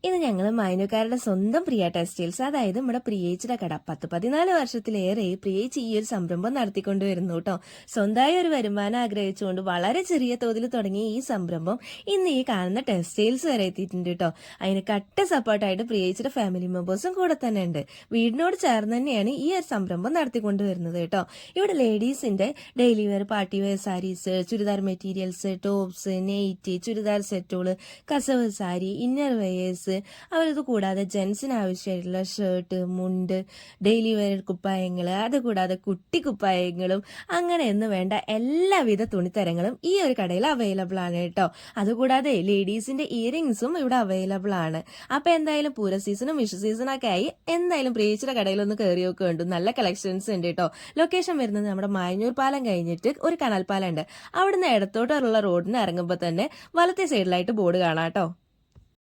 ഇത് ഞങ്ങൾ മൈനുകാരുടെ സ്വന്തം പ്രിയ ടെക്സ്റ്റൈൽസ്, അതായത് നമ്മുടെ പ്രിയേച്ചിയുടെ കട. 14 വർഷത്തിലേറെ പ്രിയേച്ചി ഈ ഒരു സംരംഭം നടത്തിക്കൊണ്ടുവരുന്നു കേട്ടോ. സ്വന്തമായ ഒരു വരുമാനം ആഗ്രഹിച്ചുകൊണ്ട് വളരെ ചെറിയ തോതിൽ തുടങ്ങിയ ഈ സംരംഭം ഇന്ന് ഈ കാണുന്ന ടെക്സ്റ്റൈൽസ് വരെ എത്തിയിട്ടുണ്ട് കേട്ടോ. അതിന് കട്ട സപ്പോർട്ടായിട്ട് പ്രിയേച്ചിയുടെ ഫാമിലി മെമ്പേഴ്സും കൂടെ തന്നെ ഉണ്ട്. വീടിനോട് ചേർന്ന് തന്നെയാണ് ഈ ഒരു സംരംഭം നടത്തിക്കൊണ്ടുവരുന്നത് കേട്ടോ. ഇവിടെ ലേഡീസിന്റെ daily wear, party wear saris, churidar materials, tops, നെയ്റ്റ്, ചുരിദാർ സെറ്റുകള്, കസവ് സാരി, ഇന്നർ വെയേഴ്സ്, അവരത് കൂടാതെ ജെൻസിന് ആവശ്യമായിട്ടുള്ള ഷർട്ട്, മുണ്ട്, ഡെയിലി വെയർ കുപ്പായങ്ങൾ, അതുകൂടാതെ കുട്ടി കുപ്പായങ്ങളും അങ്ങനെ എന്ന് വേണ്ട എല്ലാവിധ തുണിത്തരങ്ങളും ഈ ഒരു കടയിൽ അവൈലബിൾ ആണ് കേട്ടോ. അതുകൂടാതെ ലേഡീസിന്റെ ഇയറിംഗ്സും ഇവിടെ അവൈലബിൾ ആണ്. അപ്പൊ എന്തായാലും പൂര സീസണും വിഷു സീസണൊക്കെ ആയി എന്തായാലും പ്രിയേച്ചിയുടെ കടയിലൊന്ന് കയറി നോക്കുക ഉണ്ട്. നല്ല കളക്ഷൻസ് ഉണ്ട് കേട്ടോ. ലൊക്കേഷൻ വരുന്നത് നമ്മുടെ മായന്നൂർ പാലം കഴിഞ്ഞിട്ട് ഒരു കനാൽ പാലം ഉണ്ട്. അവിടുന്ന് ഇടത്തോട്ടുള്ള റോഡിന് ഇറങ്ങുമ്പോൾ തന്നെ വലത്തെ സൈഡിലായിട്ട് ബോർഡ് കാണാം കേട്ടോ.